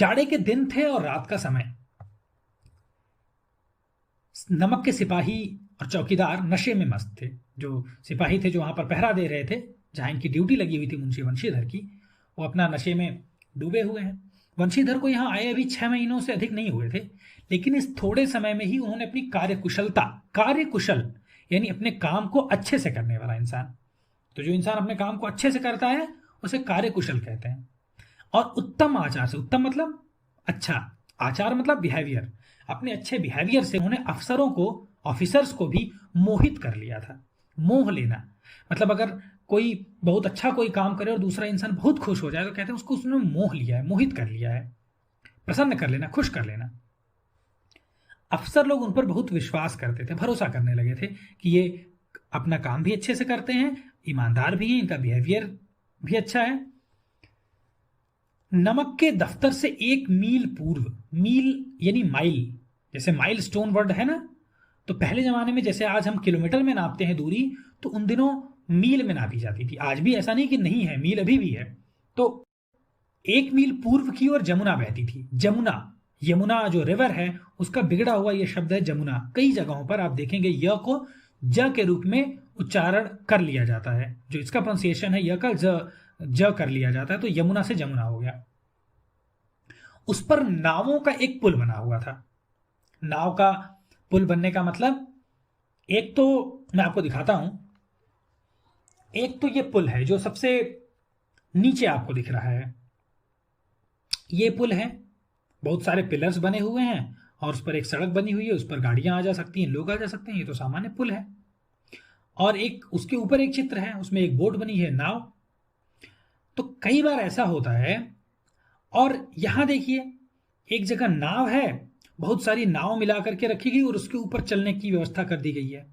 जाड़े के दिन थे और रात का समय। नमक के सिपाही और चौकीदार नशे में मस्त थे। जो सिपाही थे जो वहां पर पहरा दे रहे थे, जहां इनकी ड्यूटी लगी हुई थी मुंशी वंशीधर की, वो अपना नशे में डूबे हुए हैं। वंशीधर को यहाँ आए अभी 6 महीनों से अधिक नहीं हुए थे, लेकिन इस थोड़े समय में ही उन्होंने अपनी कार्यकुशल यानी अपने काम को अच्छे से करने वाला इंसान, तो जो इंसान अपने काम को अच्छे से करता है उसे कार्यकुशल कहते हैं। और उत्तम आचार से, उत्तम मतलब अच्छा, आचार मतलब बिहेवियर, अपने अच्छे बिहेवियर से उन्होंने अफसरों को, ऑफिसर्स को भी मोहित कर लिया था। मोह लेना मतलब अगर कोई बहुत अच्छा कोई काम करे और दूसरा इंसान बहुत खुश हो जाए तो कहते हैं उसको उसने मोह लिया है, मोहित कर लिया है, प्रसन्न कर लेना, खुश कर लेना। अफसर लोग उन पर बहुत विश्वास करते थे, भरोसा करने लगे थे कि ये अपना काम भी अच्छे से करते हैं, ईमानदार भी हैं, इनका बिहेवियर भी अच्छा है। नमक के दफ्तर से 1 मील पूर्व, मील यानी माइल, जैसे माइल स्टोन वर्ड है ना, तो पहले जमाने में जैसे आज हम किलोमीटर में नापते हैं दूरी, तो उन दिनों मील में नापी जाती थी। आज भी ऐसा नहीं कि नहीं है, मील अभी भी है। तो 1 मील पूर्व की ओर जमुना बहती थी। जमुना, यमुना जो रिवर है उसका बिगड़ा हुआ यह शब्द है जमुना। कई जगहों पर आप देखेंगे य को ज के रूप में उच्चारण कर लिया जाता है, जो इसका प्रोनाउंसिएशन है य का ज कर लिया जाता है, तो यमुना से जमुना हो गया। उस पर नावों का एक पुल बना हुआ था। नाव का पुल बनने का मतलब, एक तो मैं आपको दिखाता हूं, एक तो ये पुल है जो सबसे नीचे आपको दिख रहा है, ये पुल है, बहुत सारे पिलर्स बने हुए हैं और उस पर एक सड़क बनी हुई है, उस पर गाड़ियां आ जा सकती हैं, लोग आ जा सकते हैं, ये तो सामान्य पुल है। और एक उसके ऊपर एक चित्र है, उसमें एक बोट बनी है, नाव। तो कई बार ऐसा होता है, और यहां देखिए एक जगह नाव है, बहुत सारी नाव मिलाकर के रखी गई और उसके ऊपर चलने की व्यवस्था कर दी गई है।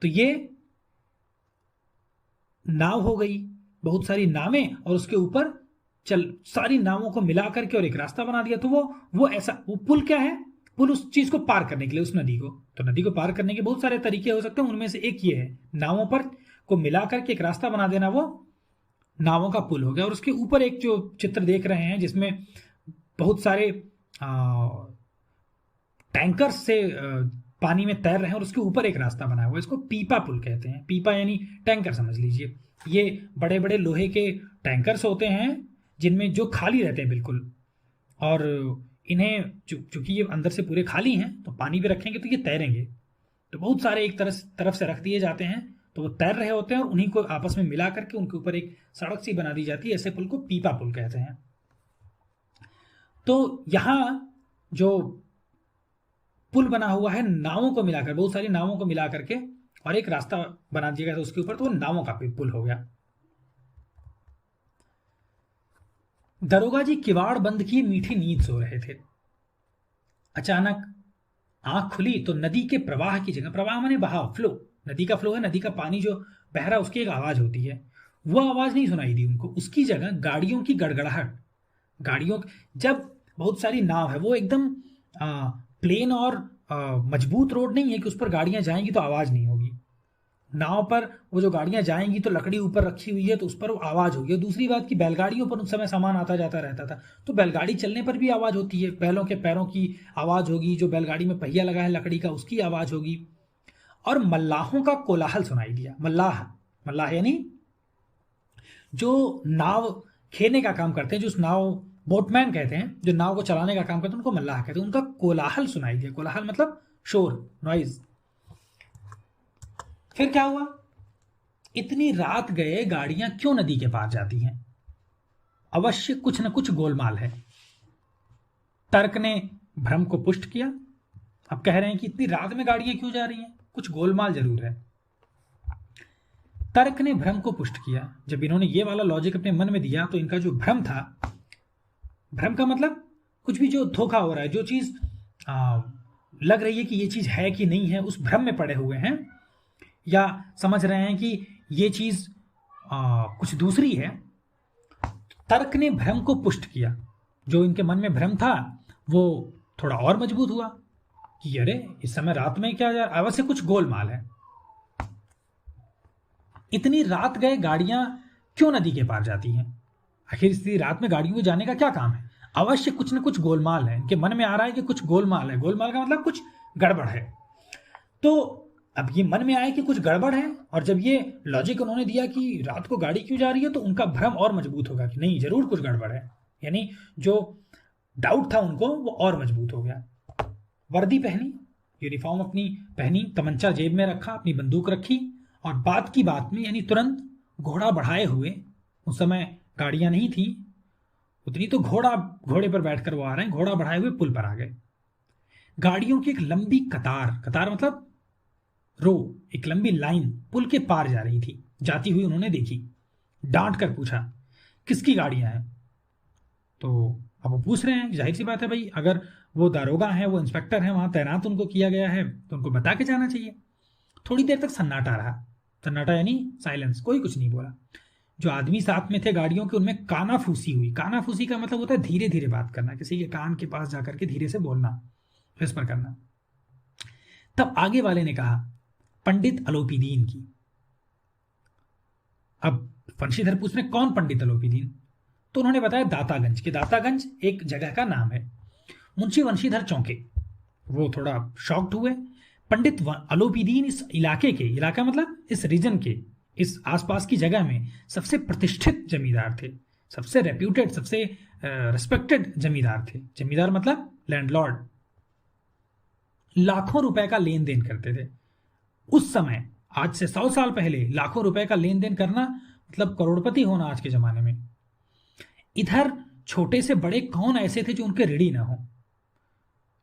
तो ये नाव हो गई, बहुत सारी नावें और उसके ऊपर सारी नावों को मिलाकर के और एक रास्ता बना दिया। तो वो ऐसा, वो पुल क्या है, पुल उस चीज को पार करने के लिए, उस नदी को, तो नदी को पार करने के बहुत सारे तरीके हो सकते हैं, उनमें से एक ये है, नावों पर को मिलाकर के एक रास्ता बना देना, वो नावों का पुल हो गया। और उसके ऊपर एक जो चित्र देख रहे हैं जिसमें बहुत सारे टैंकर्स से पानी में तैर रहे हैं और उसके ऊपर एक रास्ता बना हुआ है, इसको पीपा पुल कहते हैं। पीपा यानी टैंकर समझ लीजिए। ये बड़े बड़े लोहे के टैंकर्स होते हैं जिनमें जो खाली रहते हैं बिल्कुल, और इन्हें चूंकि ये अंदर से पूरे खाली हैं तो पानी भी रखेंगे तो ये तैरेंगे, तो बहुत सारे एक तरफ से रख दिए जाते हैं, तो वो तैर रहे होते हैं और उन्हीं को आपस में मिला करके उनके ऊपर एक सड़क सी बना दी जाती है। ऐसे पुल को पीपा पुल कहते हैं। तो यहां जो पुल बना हुआ है नावों को मिलाकर, बहुत सारी नावों को मिला करके और एक रास्ता बना दिया गया था उसके ऊपर, तो वो नावों का पुल हो गया। दरोगा जी किवाड़ बंद किए मीठी नींद सो रहे थे। अचानक आंख खुली तो नदी के प्रवाह की जगह, प्रवाह माने बहाव, फ्लो, नदी का फ्लो है, नदी का पानी जो बह रहा है उसकी एक आवाज होती है, वो आवाज नहीं सुनाई दी उनको। उसकी जगह गाड़ियों की गड़गड़ाहट, गाड़ियों, जब बहुत सारी नाव है, वो एकदम प्लेन और मजबूत रोड नहीं है कि उस पर गाड़ियां जाएंगी तो आवाज नहीं होगी। नाव पर वो जो गाड़ियां जाएंगी तो लकड़ी ऊपर रखी हुई है तो उस पर वो आवाज होगी। दूसरी बात की बैलगाड़ियों पर उस समय सामान आता जाता रहता था, तो बैलगाड़ी चलने पर भी आवाज होती है, बैलों के पैरों की आवाज होगी, जो बैलगाड़ी में पहिया लगा है लकड़ी का उसकी आवाज होगी, और मल्लाहों का कोलाहल सुनाई दिया। मल्लाह यानी जो नाव खेने का काम करते हैं, जो उस नाव, बोटमैन कहते हैं, जो नाव को चलाने का काम करते हैं उनको मल्लाह कहते हैं। उनका कोलाहल सुनाई दिया, कोलाहल मतलब शोर, नॉइज। फिर क्या हुआ, इतनी रात गए गाड़ियां क्यों नदी के पार जाती हैं? अवश्य कुछ न कुछ गोलमाल है। तर्क ने भ्रम को पुष्ट किया। अब कह रहे हैं कि इतनी रात में गाड़ियां क्यों जा रही हैं, कुछ गोलमाल जरूर है। तर्क ने भ्रम को पुष्ट किया। जब इन्होंने ये वाला लॉजिक अपने मन में दिया तो इनका जो भ्रम था, भ्रम का मतलब कुछ भी जो धोखा हो रहा है, जो चीज लग रही है कि ये चीज है कि नहीं है, उस भ्रम में पड़े हुए हैं, या समझ रहे हैं कि ये चीज कुछ दूसरी है। तर्क ने भ्रम को पुष्ट किया। जो इनके मन में भ्रम था वो थोड़ा और मजबूत हुआ कि अरे इस समय रात में क्या जा, अवश्य कुछ गोलमाल है। इतनी रात गए गाड़ियां क्यों नदी के पार जाती हैं? आखिर इतनी रात में गाड़ियों को जाने का क्या काम है? अवश्य कुछ न कुछ गोलमाल है, इनके मन में आ रहा है कि कुछ गोलमाल है। गोलमाल का मतलब कुछ गड़बड़ है। तो अब ये मन में आया कि कुछ गड़बड़ है, और जब ये लॉजिक उन्होंने दिया कि रात को गाड़ी क्यों जा रही है, तो उनका भ्रम और मजबूत होगा कि नहीं, जरूर कुछ गड़बड़ है। यानी जो डाउट था उनको वो और मजबूत हो गया। वर्दी पहनी, यूनिफॉर्म अपनी पहनी, तमंचा जेब में रखा, अपनी बंदूक रखी, और बात की बात में यानी तुरंत घोड़ा बढ़ाए हुए, उस समय गाड़ियां नहीं थी उतनी, तो घोड़े पर बैठकर वो आ रहे हैं, घोड़ा बढ़ाए हुए पुल पर आ गए। गाड़ियों की एक लंबी कतार, कतार मतलब रो, एक लंबी लाइन पुल के पार जा रही थी। जाती हुई उन्होंने देखी, डांट कर पूछा किसकी गाड़ियां हैं। तो अब वो पूछ रहे हैं, जाहिर सी बात है भाई, अगर वो दारोगा है, वो इंस्पेक्टर है, वहां तैनात उनको किया गया है, तो उनको बता के जाना चाहिए। थोड़ी देर तक सन्नाटा रहा। सन्नाटा यानी साइलेंस, कोई कुछ नहीं बोला। जो आदमी साथ में थे गाड़ियों के, उनमें कानाफूसी हुई। कानाफूसी का मतलब होता है धीरे धीरे बात करना, किसी के कान के पास जाकर के धीरे से बोलना, विस्पर करना। तब आगे वाले ने कहा पंडित अलोपीदीन की। अब वंशीधर पूछ रहे कौन पंडित अलोपीदीन, तो उन्होंने बताया दातागंज के। दातागंज एक जगह का नाम है। मुंशी वंशीधर चौंके, वो थोड़ा शॉक्ड हुए। पंडित अलोपीदीन इस इलाके के, इलाका मतलब इस रीजन के, इस आसपास की जगह में सबसे प्रतिष्ठित जमींदार थे, सबसे रेप्यूटेड, सबसे रिस्पेक्टेड जमींदार थे। जमींदार मतलब लैंडलॉर्ड। लाखों रुपए का लेन देन करते थे उस समय। आज से 100 साल पहले लाखों रुपए का लेन देन करना मतलब करोड़पति होना आज के जमाने में। इधर छोटे से बड़े कौन ऐसे थे जो उनके ऋणी ना हो।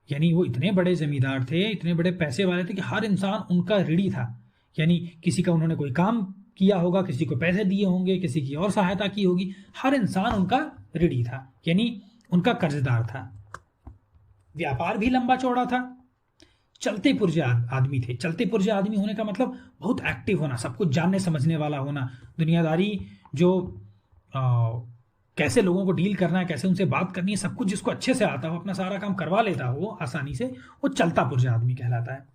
यानी वो इतने बड़े जमींदार थे, इतने बड़े पैसे वाले थे कि हर इंसान उनका ऋणी था। यानी किसी का उन्होंने कोई काम किया होगा, किसी को पैसे दिए होंगे, किसी की और सहायता की होगी, हर इंसान उनका ऋणी था, यानी उनका कर्जदार था। व्यापार भी लंबा चौड़ा था। चलते पुर्जे आदमी थे। चलते पुर्जे आदमी होने का मतलब बहुत एक्टिव होना, सब कुछ जानने समझने वाला होना, दुनियादारी, जो कैसे लोगों को डील करना है, कैसे उनसे बात करनी है, सब कुछ जिसको अच्छे से आता हो, अपना सारा काम करवा लेता हो आसानी से, वो चलता पुर्जा आदमी कहलाता है।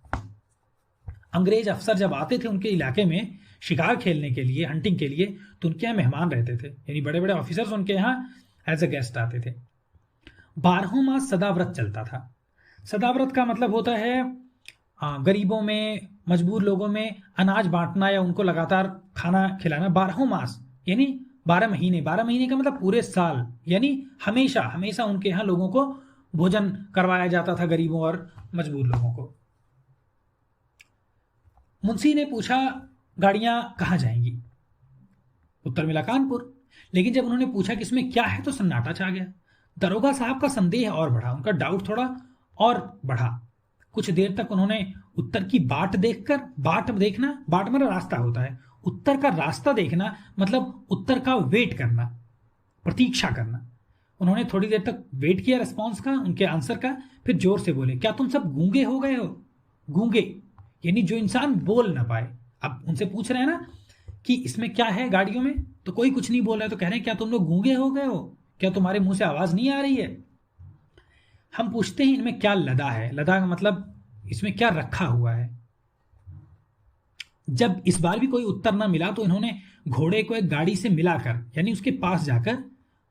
अंग्रेज अफसर जब आते थे उनके इलाके में शिकार खेलने के लिए, हंटिंग के लिए, तो उनके यहाँ मेहमान रहते थे, यानी बड़े बड़े ऑफिसर्स उनके यहाँ एज ए गेस्ट आते थे। 12 मास सदाव्रत चलता था। सदाव्रत का मतलब होता है गरीबों में, मजबूर लोगों में अनाज बांटना या उनको लगातार खाना खिलाना। 12 मास यानी 12 महीने। 12 महीने का मतलब पूरे साल, यानी हमेशा हमेशा उनके यहाँ लोगों को भोजन करवाया जाता था, गरीबों और मजबूर लोगों को। मुंशी ने पूछा गाड़ियां कहाँ जाएंगी। उत्तर मिला कानपुर। लेकिन जब उन्होंने पूछा कि इसमें क्या है, तो सन्नाटा छा गया। दरोगा साहब का संदेह और बढ़ा, उनका डाउट थोड़ा और बढ़ा। कुछ देर तक उन्होंने उत्तर की बाट देखकर, बाट देखना, बाट मतलब रास्ता होता है, उत्तर का रास्ता देखना मतलब उत्तर का वेट करना, प्रतीक्षा करना। उन्होंने थोड़ी देर तक वेट किया रिस्पॉन्स का, उनके आंसर का, फिर जोर से बोले क्या तुम सब गूंगे हो गए हो। गूंगे यानी जो इंसान बोल ना पाए। अब उनसे पूछ रहे हैं ना कि इसमें क्या है गाड़ियों में, तो कोई कुछ नहीं बोल रहा है, तो कह रहे हैं क्या तुम लोग गूंगे हो गए हो, क्या तुम्हारे मुंह से आवाज नहीं आ रही है। हम पूछते हैं इनमें क्या लदा है। लदा का मतलब इसमें क्या रखा हुआ है। जब इस बार भी कोई उत्तर ना मिला, तो इन्होंने घोड़े को एक गाड़ी से मिलाकर, यानी उसके पास जाकर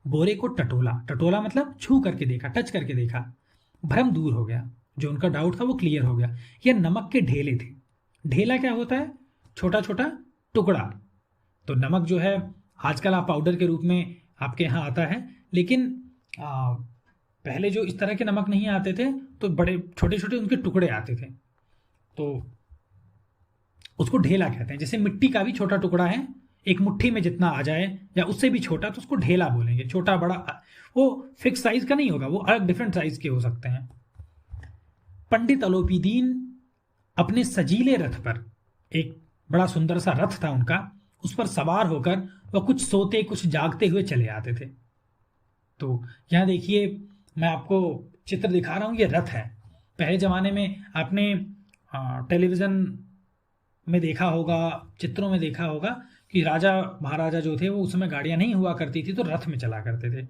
बोरे को टटोला। टटोला मतलब छू करके देखा, टच करके देखा। भ्रम दूर हो गया, जो उनका डाउट था वो क्लियर हो गया। ये नमक के ढेले थे। ढेला क्या होता है, छोटा छोटा टुकड़ा। तो नमक जो है आजकल आप पाउडर के रूप में आपके यहाँ आता है, लेकिन पहले जो इस तरह के नमक नहीं आते थे, तो बड़े छोटे छोटे उनके टुकड़े आते थे, तो उसको ढेला कहते हैं। जैसे मिट्टी का भी छोटा टुकड़ा है, एक मुट्ठी में जितना आ जाए या उससे भी छोटा, तो उसको ढेला बोलेंगे। छोटा बड़ा वो फिक्स साइज का नहीं होगा, वो अलग डिफरेंट साइज के हो सकते हैं। पंडित अलोपीदीन अपने सजीले रथ पर, एक बड़ा सुंदर सा रथ था उनका, उस पर सवार होकर वह कुछ सोते कुछ जागते हुए चले आते थे। तो यहां देखिए, मैं आपको चित्र दिखा रहा हूं, ये रथ है। पहले जमाने में आपने टेलीविजन में देखा होगा, चित्रों में देखा होगा कि राजा महाराजा जो थे वो उस समय गाड़ियां नहीं हुआ करती थी, तो रथ में चला करते थे।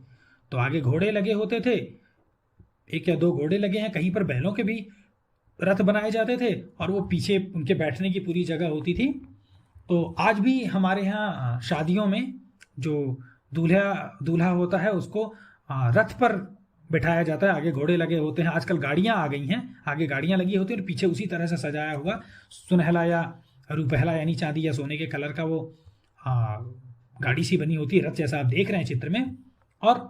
तो आगे घोड़े लगे होते थे, 1 या 2 घोड़े लगे हैं, कहीं पर बैलों के भी रथ बनाए जाते थे, और वो पीछे उनके बैठने की पूरी जगह होती थी। तो आज भी हमारे यहाँ शादियों में जो दूल्हा होता है उसको रथ पर बिठाया जाता है, आगे घोड़े लगे होते हैं, आजकल गाड़ियां आ गई हैं, आगे गाड़ियां लगी होती हैं और पीछे उसी तरह से सजाया हुआ सुनहला या रुपहला यानी चांदी या सोने के कलर का वो गाड़ी सी बनी होती है, रथ जैसा आप देख रहे हैं चित्र में। और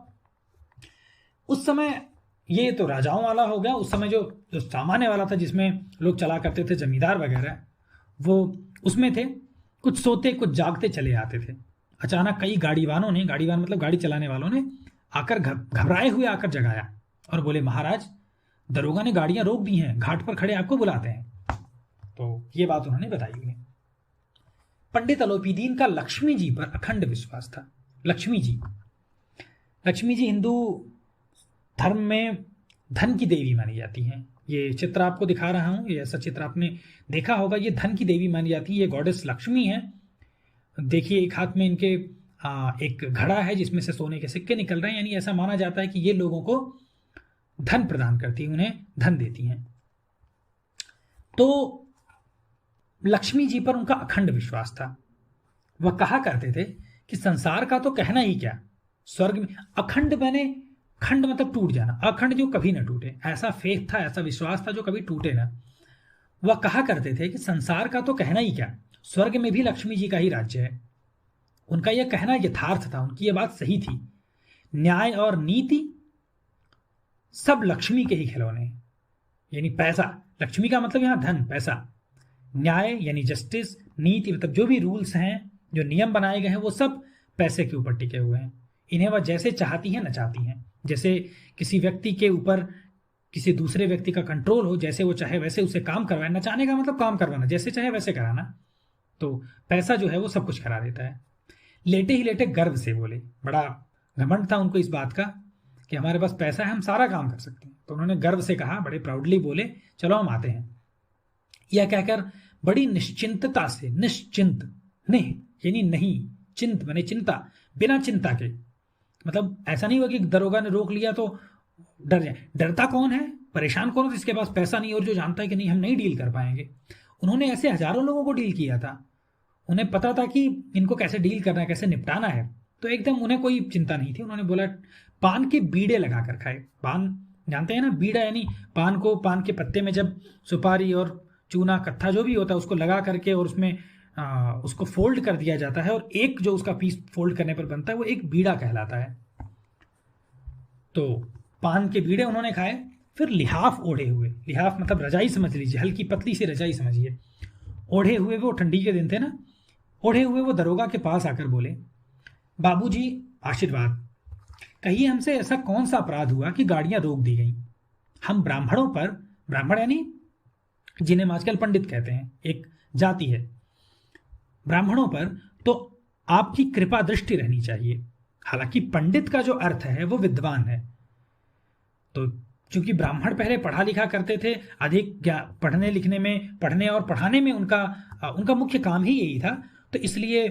उस समय ये तो राजाओं वाला हो गया, उस समय जो सामान्य वाला था जिसमें लोग चला करते थे, जमींदार वगैरह, वो उसमें थे। कुछ सोते कुछ जागते चले आते थे। अचानक कई गाड़ीवानों ने, गाड़ीवान मतलब गाड़ी चलाने वालों ने, आकर घबराए हुए आकर जगाया और बोले, महाराज दरोगा ने गाड़ियां रोक दी हैं, घाट पर खड़े आपको बुलाते हैं। तो ये बात उन्होंने बताई उन्हें। पंडित अलोपीदीन का लक्ष्मी जी पर अखंड विश्वास था। लक्ष्मी जी हिंदू धर्म में धन की देवी मानी जाती हैं। ये चित्र आपको दिखा रहा हूं, ये ऐसा चित्र आपने देखा होगा। ये धन की देवी मानी जाती है, ये गॉडेस लक्ष्मी है। देखिए एक हाथ में इनके एक घड़ा है जिसमें से सोने के सिक्के निकल रहे हैं, यानी ऐसा माना जाता है कि ये लोगों को धन प्रदान करती है, उन्हें धन देती हैं। तो लक्ष्मी जी पर उनका अखंड विश्वास था। वह कहा करते थे कि संसार का तो कहना ही क्या, स्वर्ग में अखंड, मैंने खंड मतलब टूट जाना, अखंड जो कभी ना टूटे, ऐसा फेथ था, ऐसा विश्वास था जो कभी टूटे ना। वह कहा करते थे कि संसार का तो कहना ही क्या, स्वर्ग में भी लक्ष्मी जी का ही राज्य है। उनका यह कहना यथार्थ था, उनकी यह बात सही थी। न्याय और नीति सब लक्ष्मी के ही खिलौने, यानी पैसा, लक्ष्मी का मतलब यहां धन, पैसा। न्याय यानी जस्टिस, नीति मतलब जो भी रूल्स हैं, जो नियम बनाए गए हैं, वो सब पैसे के ऊपर टिके हुए हैं। इन्हें वह जैसे चाहती हैं नचाती हैं। जैसे किसी व्यक्ति के ऊपर किसी दूसरे व्यक्ति का कंट्रोल हो, जैसे वो चाहे वैसे उसे काम करवाए। नचाने का मतलब काम करवाना, जैसे चाहे वैसे कराना। तो पैसा जो है वो सब कुछ करा देता है। लेटे ही लेटे गर्व से बोले, बड़ा घमंड था उनको इस बात का कि हमारे पास पैसा है, हम सारा काम कर सकते हैं। तो उन्होंने गर्व से कहा, बड़े प्राउडली बोले, चलो हम आते हैं। यह कहकर बड़ी निश्चिंतता से, निश्चिंत, नहीं यानी नहीं, चिंत माने चिंता, बिना चिंता के, मतलब ऐसा नहीं हुआ कि दरोगा ने रोक लिया तो डर जाए। डरता कौन है, परेशान कौन है, जिसके पास पैसा नहीं और जो जानता है कि नहीं हम नहीं डील कर पाएंगे। उन्होंने ऐसे हजारों लोगों को डील किया था, उन्हें पता था कि इनको कैसे डील करना है, कैसे निपटाना है। तो एकदम उन्हें कोई चिंता नहीं थी। उन्होंने बोला, पान के बीड़े लगाकर खाए। पान जानते हैं ना, बीड़ा यानी पान को, पान के पत्ते में जब सुपारी और चूना कत्था जो भी होता है उसको लगा करके और उसमें उसको फोल्ड कर दिया जाता है, और एक जो उसका पीस फोल्ड करने पर बनता है वो एक बीड़ा कहलाता है। तो पान के बीड़े उन्होंने खाए। फिर लिहाफ ओढ़े हुए, लिहाफ मतलब रजाई समझ लीजिए, हल्की पतली सी रजाई समझिए। ओढ़े हुए, वो ठंडी के दिन थे ना, ओढ़े हुए वो दरोगा के पास आकर बोले, बाबूजी आशीर्वाद, कहिए हमसे ऐसा कौन सा अपराध हुआ कि गाड़ियां रोक दी गई। हम ब्राह्मणों पर, ब्राह्मण यानी जिन्हें आजकल पंडित कहते हैं, एक जाति है, ब्राह्मणों पर तो आपकी कृपा दृष्टि रहनी चाहिए। हालांकि पंडित का जो अर्थ है वो विद्वान है। तो चूंकि ब्राह्मण पहले पढ़ा लिखा करते थे, अधिक पढ़ने लिखने में, पढ़ने और पढ़ाने में उनका मुख्य काम ही यही था, तो इसलिए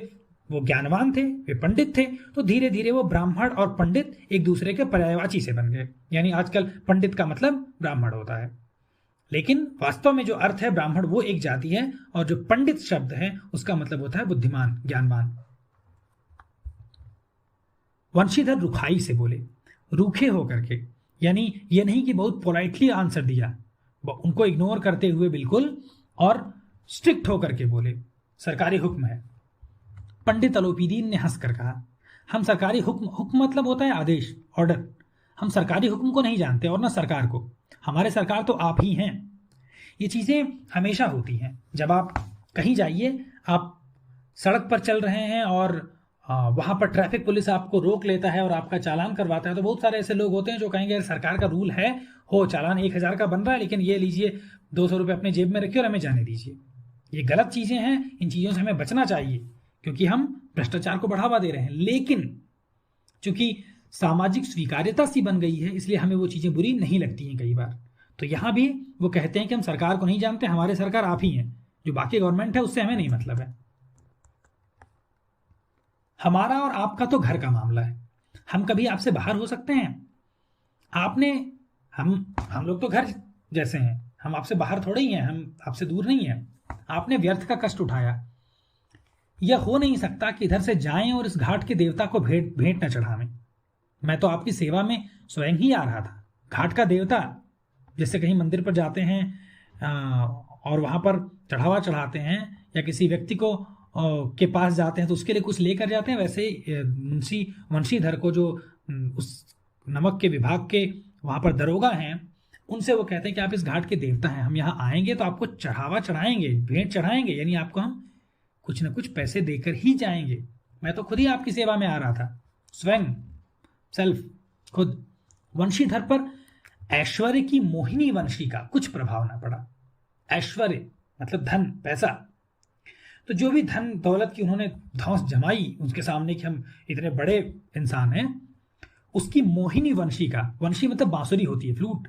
वो ज्ञानवान थे, वे पंडित थे। तो धीरे धीरे वो ब्राह्मण और पंडित एक दूसरे के पर्यायवाची से बन गए। यानी आजकल पंडित का मतलब ब्राह्मण होता है, लेकिन वास्तव में जो अर्थ है ब्राह्मण वो एक जाति है, और जो पंडित शब्द है उसका मतलब होता है बुद्धिमान, ज्ञानवान। वंशीधर रुखाई से बोले, रूखे होकर के, यानी ये नहीं कि बहुत पोलाइटली आंसर दिया, उनको इग्नोर करते हुए बिल्कुल, और स्ट्रिक्ट होकर के बोले, सरकारी हुक्म है। पंडित अलोपीदीन ने हंसकर कहा, हम सरकारी हुक्म, हुक्म मतलब होता है आदेश, ऑर्डर, हम सरकारी हुक्म को नहीं जानते और ना सरकार को, हमारे सरकार तो आप ही हैं। ये चीज़ें हमेशा होती हैं। जब आप कहीं जाइए, आप सड़क पर चल रहे हैं और वहाँ पर ट्रैफिक पुलिस आपको रोक लेता है और आपका चालान करवाता है, तो बहुत सारे ऐसे लोग होते हैं जो कहेंगे सरकार का रूल है, हो चालान 1000 का बन रहा है, लेकिन ये लीजिए 200 रुपये अपने जेब में रखिए और हमें जाने दीजिए। ये गलत चीज़ें हैं, इन चीज़ों से हमें बचना चाहिए, क्योंकि हम भ्रष्टाचार को बढ़ावा दे रहे हैं। लेकिन चूंकि सामाजिक स्वीकार्यता सी बन गई है, इसलिए हमें वो चीज़ें बुरी नहीं लगती हैं कई बार। तो यहाँ भी वो कहते हैं कि हम सरकार को नहीं जानते, हमारे सरकार आप ही हैं, जो बाकी गवर्नमेंट है उससे हमें नहीं मतलब है। हमारा और आपका तो घर का मामला है, हम कभी आपसे बाहर हो सकते हैं? आपने, हम लोग तो घर जैसे हैं, हम आपसे बाहर थोड़े ही हैं, हम आपसे दूर नहीं हैं। आपने व्यर्थ का कष्ट उठाया, यह हो नहीं सकता कि इधर से जाएं और इस घाट के देवता को भेंट न चढ़ावें। मैं तो आपकी सेवा में स्वयं ही आ रहा था। घाट का देवता, जैसे कहीं मंदिर पर जाते हैं और वहां पर चढ़ावा चढ़ाते हैं या किसी व्यक्ति को के पास जाते हैं तो उसके लिए कुछ लेकर जाते हैं, वैसे ही मुंशी वंशीधर को जो उस नमक के विभाग के वहां पर दरोगा हैं, उनसे वो कहते हैं कि आप इस घाट के देवता हैं, हम यहाँ आएंगे तो आपको चढ़ावा चढ़ाएंगे, भेंट चढ़ाएंगे, यानी आपको हम कुछ ना कुछ पैसे देकर ही जाएंगे। मैं तो खुद ही आपकी सेवा में आ रहा था, स्वयं सेल्फ खुद। वंशीधर पर ऐश्वर्य की मोहिनी वंशी का कुछ प्रभाव ना पड़ा। ऐश्वर्य मतलब धन, पैसा, तो जो भी धन दौलत की उन्होंने धौंस जमाई उसके सामने कि हम इतने बड़े इंसान हैं, उसकी मोहिनी वंशी का, वंशी मतलब बांसुरी होती है, फ्लूट,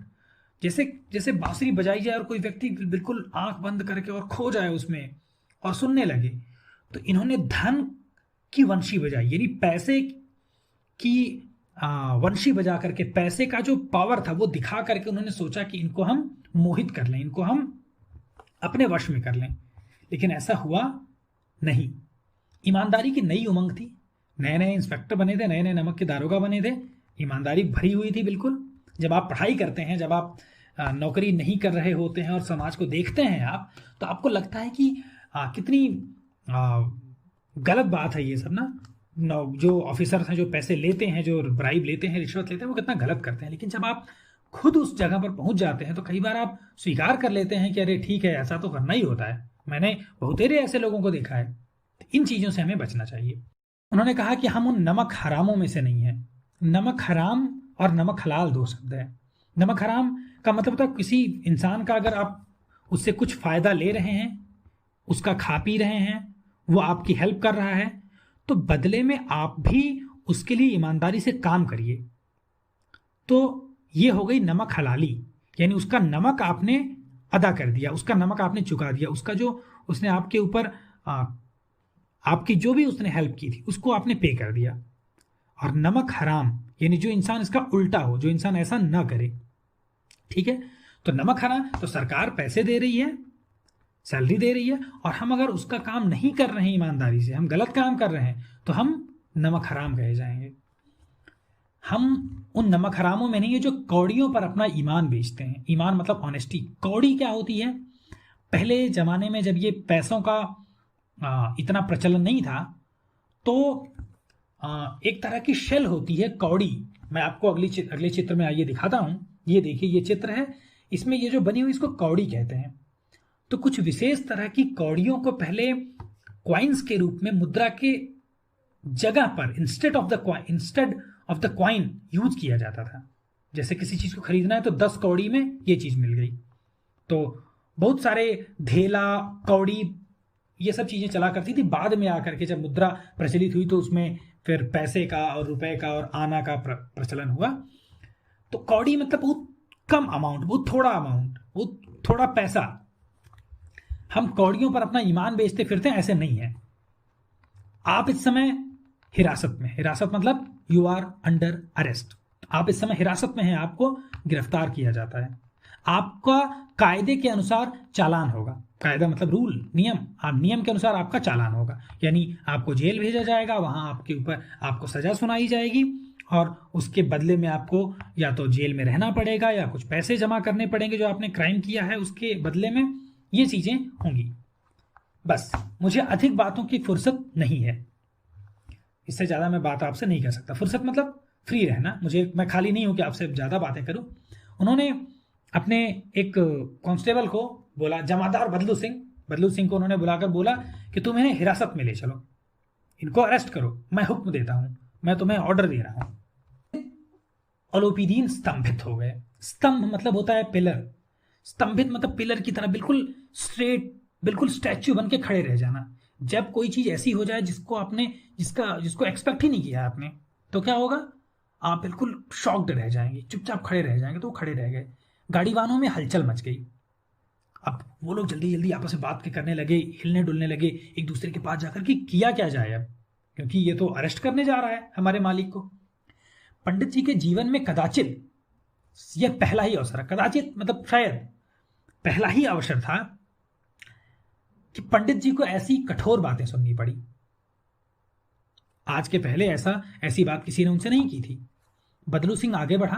जैसे जैसे बांसुरी बजाई जाए और कोई व्यक्ति बिल्कुल आंख बंद करके और खो जाए उसमें और सुनने लगे, तो इन्होंने धन की वंशी बजाई, यानी पैसे की वंशी बजा करके, पैसे का जो पावर था वो दिखा करके उन्होंने सोचा कि इनको हम मोहित कर लें, इनको हम अपने वश में कर लें। लेकिन ऐसा हुआ नहीं। ईमानदारी की नई उमंग थी, नए नए इंस्पेक्टर बने थे, नए नए नमक के दारोगा बने थे, ईमानदारी भरी हुई थी बिल्कुल। जब आप पढ़ाई करते हैं, जब आप नौकरी नहीं कर रहे होते हैं और समाज को देखते हैं आप, तो आपको लगता है कि कितनी गलत बात है ये सब ना, जो ऑफिसर्स हैं जो पैसे लेते हैं, जो ब्राइब लेते हैं, रिश्वत लेते हैं, वो कितना गलत करते हैं। लेकिन जब आप खुद उस जगह पर पहुंच जाते हैं तो कई बार आप स्वीकार कर लेते हैं कि अरे ठीक है, ऐसा तो करना ही होता है, मैंने बहुतेरे ऐसे लोगों को देखा है। इन चीज़ों से हमें बचना चाहिए। उन्होंने कहा कि हम उन नमक हरामों में से नहीं हैं। नमक हराम और नमक हलाल दो शब्द है। नमक हराम का मतलब होता है किसी इंसान का अगर आप उससे कुछ फायदा ले रहे हैं, उसका खा पी रहे हैं, वो आपकी हेल्प कर रहा है, तो बदले में आप भी उसके लिए ईमानदारी से काम करिए। तो ये हो गई नमक हलाली, यानी उसका नमक आपने अदा कर दिया, उसका नमक आपने चुका दिया, उसका जो उसने आपके ऊपर आपकी जो भी उसने हेल्प की थी उसको आपने पे कर दिया। और नमक हराम यानी जो इंसान इसका उल्टा हो, जो इंसान ऐसा ना करे। ठीक है, तो नमक हराम, तो सरकार पैसे दे रही है, सैलरी दे रही है, और हम अगर उसका काम नहीं कर रहे हैं ईमानदारी से, हम गलत काम कर रहे हैं, तो हम नमक हराम कहे जाएंगे। हम उन नमक हरामों में नहीं है जो कौड़ियों पर अपना ईमान बेचते हैं। ईमान मतलब ऑनेस्टी। कौड़ी क्या होती है? पहले जमाने में जब ये पैसों का इतना प्रचलन नहीं था, तो एक तरह की शेल होती है कौड़ी। मैं आपको अगले चित्र में आइए दिखाता हूं। ये देखिए, ये चित्र है, इसमें ये जो बनी हुई इसको कौड़ी कहते हैं। तो कुछ विशेष तरह की कौड़ियों को पहले क्वाइंस के रूप में, मुद्रा के जगह पर, instead of the coin use किया जाता था। जैसे किसी चीज को खरीदना है तो 10 कौड़ी में ये चीज मिल गई। तो बहुत सारे धेला, कौड़ी, ये सब चीजें चला करती थी। बाद में आकर के जब मुद्रा प्रचलित हुई तो उसमें फिर पैसे का और रुपए का और आना का प्रचलन हुआ। तो कौड़ी मतलब बहुत कम अमाउंट, बहुत थोड़ा अमाउंट, बहुत थोड़ा पैसा। हम कौड़ियों पर अपना ईमान बेचते फिरते हैं, ऐसे नहीं है। आप इस समय हिरासत में, हिरासत मतलब यू आर अंडर अरेस्ट, आप इस समय हिरासत में हैं, आपको गिरफ्तार किया जाता है। आपका कायदे के अनुसार चालान होगा। कायदा मतलब रूल, नियम। आप नियम के अनुसार आपका चालान होगा, यानी आपको जेल भेजा जाएगा, वहां आपके ऊपर आपको सजा सुनाई जाएगी और उसके बदले में आपको या तो जेल में रहना पड़ेगा या कुछ पैसे जमा करने पड़ेंगे जो आपने क्राइम किया है उसके बदले में। ये चीजें होंगी। बस मुझे अधिक बातों की फुर्सत नहीं है, इससे ज्यादा मैं बात आपसे नहीं कर सकता। फुर्सत मतलब फ्री रहना, मैं खाली नहीं हूं कि आपसे ज्यादा बातें करूं। उन्होंने अपने एक कांस्टेबल को बोला, जमादार बदलू सिंह को उन्होंने बुलाकर बोला कि तुम इन्हें हिरासत में ले चलो, इनको अरेस्ट करो, मैं हुक्म देता हूं, मैं तुम्हें ऑर्डर दे रहा हूं। ओलोपीदीन स्तंभित हो गए। स्तंभ मतलब होता है पिलर, स्तंभित मतलब पिलर की तरह बिल्कुल स्ट्रेट, बिल्कुल स्टैच्यू बन के खड़े रह जाना। जब कोई चीज ऐसी हो जाए जिसको एक्सपेक्ट ही नहीं किया आपने, तो क्या होगा? आप बिल्कुल शॉक्ड रह जाएंगे, चुपचाप खड़े रह जाएंगे। तो वो खड़े रह गए। गाड़ी वाहनों में हलचल मच गई। अब वो लोग जल्दी जल्दी आपस में बात करने लगे, हिलने डुलने लगे एक दूसरे के पास जाकर कि किया क्या जाए अब, क्योंकि ये तो अरेस्ट करने जा रहा है हमारे मालिक को। पंडित जी के जीवन में कदाचित यह पहला ही अवसर है, कदाचित मतलब शायद पहला ही अवसर था कि पंडित जी को ऐसी कठोर बातें सुननी पड़ी। आज के पहले ऐसी बात किसी ने उनसे नहीं की थी। बदलू सिंह आगे बढ़ा,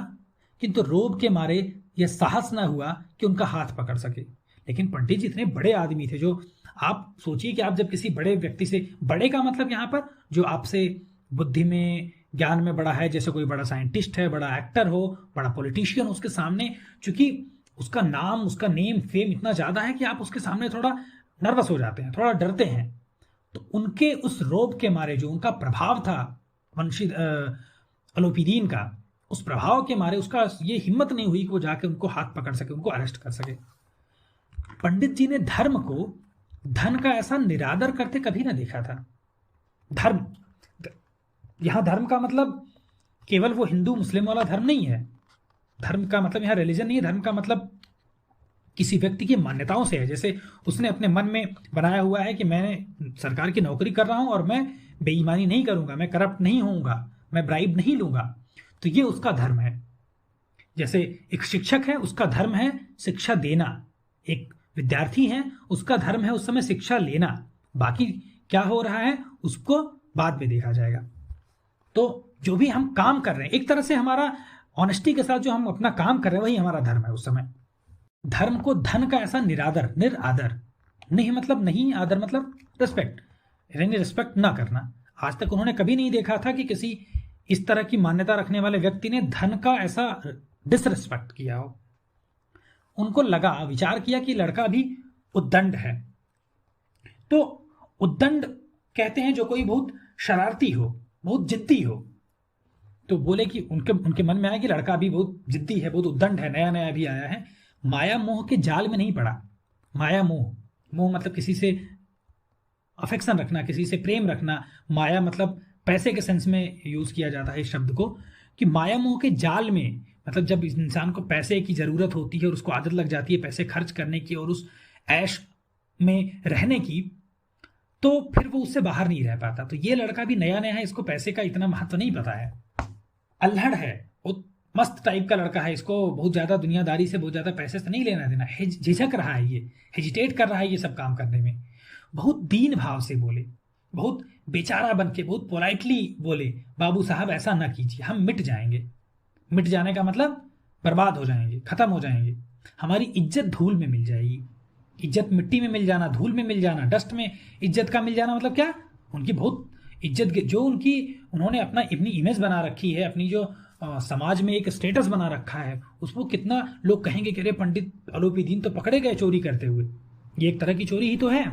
किंतु रोब के मारे यह साहस न हुआ कि उनका हाथ पकड़ सके। लेकिन पंडित जी इतने बड़े आदमी थे, जो आप सोचिए कि आप जब किसी बड़े व्यक्ति से, बड़े का मतलब यहाँ पर जो आपसे बुद्धि में ज्ञान में बड़ा है, जैसे कोई बड़ा साइंटिस्ट है, बड़ा एक्टर हो, बड़ा पॉलिटिशियन, उसके सामने चूंकि उसका नाम, उसका नेम फेम इतना ज्यादा है कि आप उसके सामने थोड़ा नर्वस हो जाते हैं, थोड़ा डरते हैं। तो उनके उस रोब के मारे, जो उनका प्रभाव था वंशी अलोपीदीन का, उस प्रभाव के मारे उसका ये हिम्मत नहीं हुई कि वो जाके उनको हाथ पकड़ सके, उनको अरेस्ट कर सके। पंडित जी ने धर्म को धन का ऐसा निरादर करते कभी ना देखा था। धर्म, यहां धर्म का मतलब केवल वो हिंदू मुस्लिम वाला धर्म नहीं है। धर्म का मतलब यहां रिलीजन नहीं है। धर्म का मतलब किसी व्यक्ति की मान्यताओं से है। जैसे उसने अपने मन में बनाया हुआ है कि मैं सरकार की नौकरी कर रहा हूं और मैं बेईमानी नहीं करूंगा, मैं करप्ट नहीं होऊंगा, मैं ब्राइब नहीं लूंगा, तो ये उसका धर्म है। जैसे एक शिक्षक है, उसका धर्म है शिक्षा देना। एक विद्यार्थी है, उसका धर्म है उस समय शिक्षा लेना। बाकी क्या हो रहा है उसको बाद में देखा जाएगा। तो जो भी हम काम कर रहे हैं, एक तरह से हमारा ऑनेस्टी के साथ जो हम अपना काम कर रहे हैं, वही हमारा धर्म है उस समय। धर्म को धन का ऐसा निरादर, निरादर, नहीं मतलब नहीं, आदर मतलब रिस्पेक्ट, यानी रिस्पेक्ट ना करना। आज तक उन्होंने कभी नहीं देखा था कि किसी इस तरह की मान्यता रखने वाले व्यक्ति ने धन का ऐसा डिसरिस्पेक्ट किया हो। उनको लगा, विचार किया कि लड़का अभी उद्दंड है। तो उद्दंड कहते हैं जो कोई बहुत शरारती हो, बहुत जिद्दी हो। तो बोले कि उनके मन में आया कि लड़का अभी बहुत जिद्दी है, बहुत उद्दंड है, नया नया अभी आया है, माया मोह के जाल में नहीं पड़ा। माया मोह, मोह मतलब किसी से अफेक्शन रखना, किसी से प्रेम रखना। माया मतलब पैसे के सेंस में यूज किया जाता है इस शब्द को, कि माया मोह के जाल में मतलब जब इंसान को पैसे की जरूरत होती है और उसको आदत लग जाती है पैसे खर्च करने की और उस ऐश में रहने की, तो फिर वो उससे बाहर नहीं रह पाता। तो ये लड़का भी नया नया है, इसको पैसे का इतना महत्व नहीं पता है, अल्हड़ है, बहुत मस्त टाइप का लड़का है, इसको बहुत ज्यादा दुनियादारी से, बहुत ज्यादा पैसे से नहीं लेना देना, झिझक रहा है, ये हेजिटेट कर रहा है ये सब काम करने में। बहुत दीन भाव से बोले, बहुत बेचारा बन के, बहुत पोलाइटली बोले, बाबू साहब ऐसा ना कीजिए, हम मिट जाएंगे। मिट जाने का मतलब बर्बाद हो जाएंगे, खत्म हो जाएंगे, हमारी इज्जत धूल में मिल जाएगी। इज्जत मिट्टी में मिल जाना, धूल में मिल जाना, डस्ट में इज्जत का मिल जाना मतलब क्या, उनकी बहुत इज्जत, जो उनकी उन्होंने अपनी इमेज बना रखी है, अपनी जो समाज में एक स्टेटस बना रखा है, उसको कितना लोग कहेंगे कि अरे पंडित अलोपीदीन तो पकड़े गए चोरी करते हुए। ये एक तरह की चोरी ही तो है।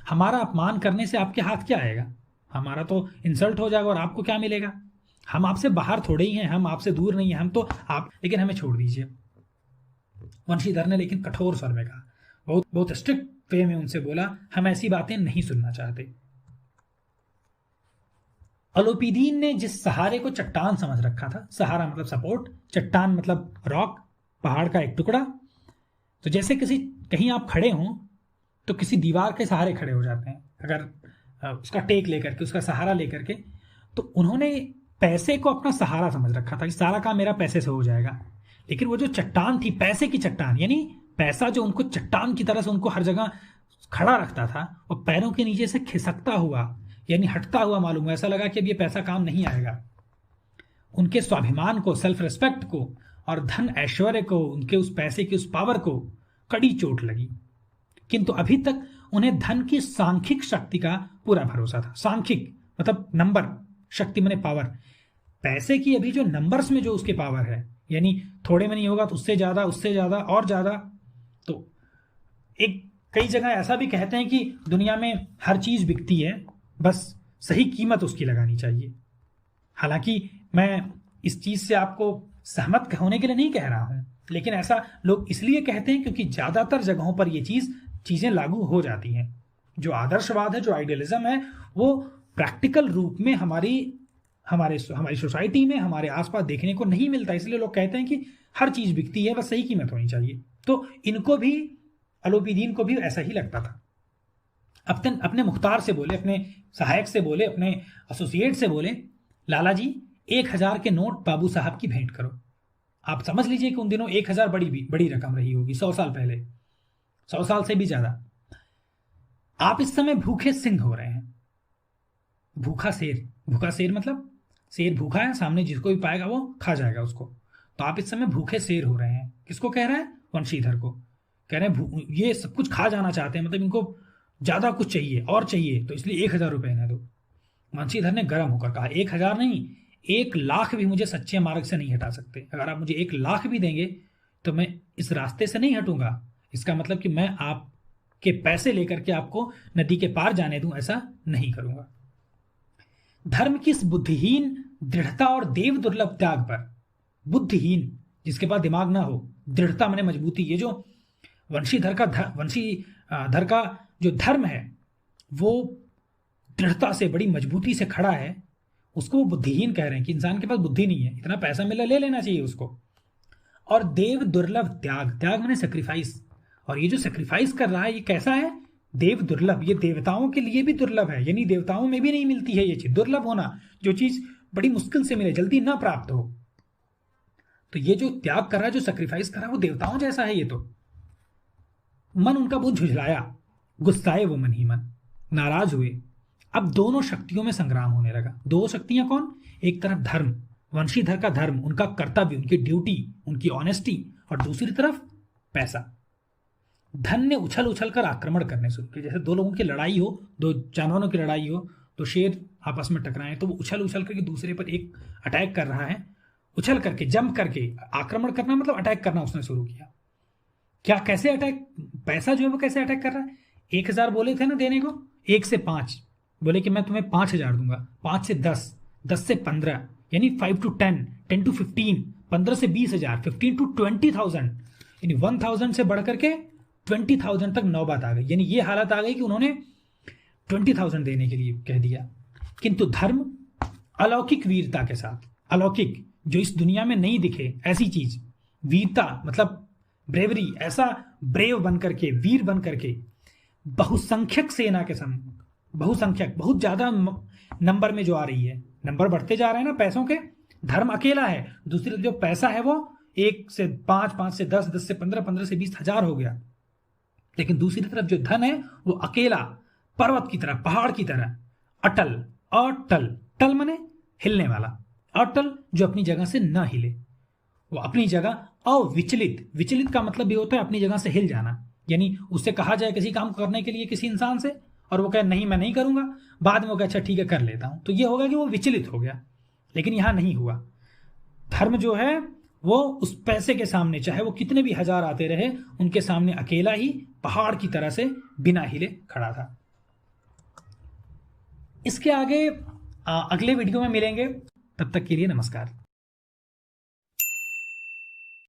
हमारा अपमान करने से आपके हाथ क्या आएगा, हमारा तो इंसल्ट हो जाएगा और आपको क्या मिलेगा। हम आपसे बाहर थोड़े ही हैं, हम आपसे दूर नहीं हैं, हम तो आप, लेकिन हमें छोड़ दीजिए। वंशीधर ने लेकिन कठोर स्वर में कहा, बहुत बहुत स्ट्रिक्ट वे में उनसे बोला, हम ऐसी बातें नहीं सुनना चाहते। अलोपीदीन ने जिस सहारे को चट्टान समझ रखा था, सहारा मतलब सपोर्ट, चट्टान मतलब रॉक, पहाड़ का एक टुकड़ा, तो जैसे कहीं आप खड़े हों तो किसी दीवार के सहारे खड़े हो जाते हैं, अगर उसका टेक लेकर के, उसका सहारा लेकर के। तो उन्होंने पैसे को अपना सहारा समझ रखा था कि सारा काम मेरा पैसे से हो जाएगा। लेकिन वो जो चट्टान थी, पैसे की चट्टान, यानी पैसा जो उनको चट्टान की तरह से उनको हर जगह खड़ा रखता था, वो पैरों के नीचे से खिसकता हुआ, यानी हटता हुआ मालूम हुआ। ऐसा लगा कि अब ये पैसा काम नहीं आएगा। उनके स्वाभिमान को, सेल्फ रिस्पेक्ट को और धन ऐश्वर्य को, उनके उस पैसे की उस पावर को कड़ी चोट लगी। किंतु अभी तक उन्हें धन की सांख्यिक शक्ति का पूरा भरोसा था। सांख्यिक मतलब नंबर, शक्ति माने पावर। पैसे की अभी जो नंबर्स में जो उसके पावर है, यानी थोड़े में नहीं होगा तो उससे ज्यादा, उससे ज्यादा और ज्यादा। तो एक कई जगह ऐसा भी कहते हैं कि दुनिया में हर चीज बिकती है, बस सही कीमत उसकी लगानी चाहिए। हालांकि मैं इस चीज से आपको सहमत होने के लिए नहीं कह रहा हूं, लेकिन ऐसा लोग इसलिए कहते हैं क्योंकि ज्यादातर जगहों पर ये चीजें लागू हो जाती हैं। जो आदर्शवाद है, जो आइडियलिज्म है, वो प्रैक्टिकल रूप में हमारी सोसाइटी में, हमारे आसपास देखने को नहीं मिलता। इसलिए लोग कहते हैं कि हर चीज बिकती है, बस सही कीमत होनी चाहिए। तो इनको भी, अलोपीदीन को भी ऐसा ही लगता था। अपने मुख्तार से बोले, अपने सहायक से बोले, अपने एसोसिएट से बोले, लाला जी 1000 के नोट बाबू साहब की भेंट करो। आप समझ लीजिए कि उन दिनों 1000 बड़ी रकम रही होगी, 100 साल पहले, 100 साल से भी ज्यादा। आप इस समय भूखे सिंह हो रहे हैं। भूखा शेर मतलब शेर भूखा है, सामने जिसको भी पाएगा वो खा जाएगा उसको। तो आप इस समय भूखे शेर हो रहे हैं। किसको कह रहा है? वंशीधर को कह रहे हैं ये सब कुछ खा जाना चाहते हैं, मतलब इनको ज्यादा कुछ चाहिए और चाहिए, तो इसलिए 1,000 रुपए इन्हें दो। वंशीधर ने गर्म होकर कहा 1,000 नहीं, 1,00,000 भी मुझे सच्चे मार्ग से नहीं हटा सकते। अगर आप मुझे 1,00,000 भी देंगे तो मैं इस रास्ते से नहीं हटूंगा। इसका मतलब कि मैं आपके पैसे लेकर के आपको नदी के पार जाने दूं, ऐसा नहीं करूंगा। धर्म की इस बुद्धिहीन दृढ़ता और देव दुर्लभ त्याग पर, बुद्धिहीन जिसके पास दिमाग ना हो, दृढ़ता माने मजबूती, ये जो वंशीधर का जो धर्म है वो दृढ़ता से बड़ी मजबूती से खड़ा है, उसको वो बुद्धिहीन कह रहे हैं कि इंसान के पास बुद्धि नहीं है, इतना पैसा मिला ले लेना चाहिए उसको। और देव दुर्लभ त्याग, त्याग माने सेक्रीफाइस, और ये जो सेक्रीफाइस कर रहा है ये कैसा है? देव दुर्लभ, ये देवताओं के लिए भी दुर्लभ है, यानी देवताओं में भी नहीं मिलती है ये चीज। दुर्लभ होना, जो चीज बड़ी मुश्किल से मिले, जल्दी ना प्राप्त हो, तो ये जो त्याग कर रहा है, जो सेक्रीफाइस कर रहा है, वो देवताओं जैसा है ये तो। मन उनका बहुत झुझलाया, गुस्साए वो मन ही मन, नाराज हुए। अब दोनों शक्तियों में संग्राम होने लगा। दो शक्तियां कौन? एक तरफ धर्म, वंशीधर का धर्म, उनका कर्तव्य, उनकी ड्यूटी, उनकी ऑनेस्टी, और दूसरी तरफ पैसा। धन ने उछल उछल कर आक्रमण करने शुरू किए। जैसे दो लोगों की लड़ाई हो, दो जानवरों की लड़ाई हो, तो शेर आपस में टकराए तो वो उछल उछल करके दूसरे पर एक अटैक कर रहा है, उछल करके, जंप करके आक्रमण करना मतलब अटैक करना उसने शुरू किया। क्या, कैसे अटैक? पैसा जो है वो कैसे अटैक कर रहा है? 1,000 बोले थे ना देने को, 1 से 5 बोले कि मैं तुम्हें 5,000 दूंगा, 5 से 10, 10 से 15, यानी 5 to 10, 10 to 15, 15 से 20,000, 15 to 20,000, यानी 1,000 से बढ़ करके 20,000 तक नौबत आ गई। यानी ये हालत आ गई कि उन्होंने 20,000 देने के लिए कह दिया। किंतु धर्म अलौकिक वीरता के साथ, अलौकिक जो इस दुनिया में नहीं दिखे ऐसी चीज, वीरता मतलब ब्रेवरी, ऐसा ब्रेव बन करके, वीर बन करके, बहुसंख्यक सेना के संग, बहुसंख्यक बहुत ज्यादा नंबर में जो आ रही है, नंबर बढ़ते जा रहे हैं ना पैसों के। धर्म अकेला है, दूसरी जो पैसा है वो 1 से 5, 5 से 10, 10 से 15, 15 से 20,000 हो गया। लेकिन दूसरी तरफ जो धन है वो अकेला, पर्वत की तरह, पहाड़ की तरह, अटल, अटल, टल माने हिलने वाला, अटल जो अपनी जगह से न हिले, वो अपनी जगह अविचलित, विचलित का मतलब ये होता है अपनी जगह से हिल जाना। यानी उससे कहा जाए किसी काम को करने के लिए किसी इंसान से, और वो कहे नहीं मैं नहीं करूंगा, बाद में वो कहे अच्छा ठीक है कर लेता हूं, तो ये होगा कि वो विचलित हो गया। लेकिन यहां नहीं हुआ। धर्म जो है वो उस पैसे के सामने, चाहे वो कितने भी हजार आते रहे, उनके सामने अकेला ही पहाड़ की तरह से बिना हिले खड़ा था। इसके आगे अगले वीडियो में मिलेंगे, तब तक के लिए नमस्कार।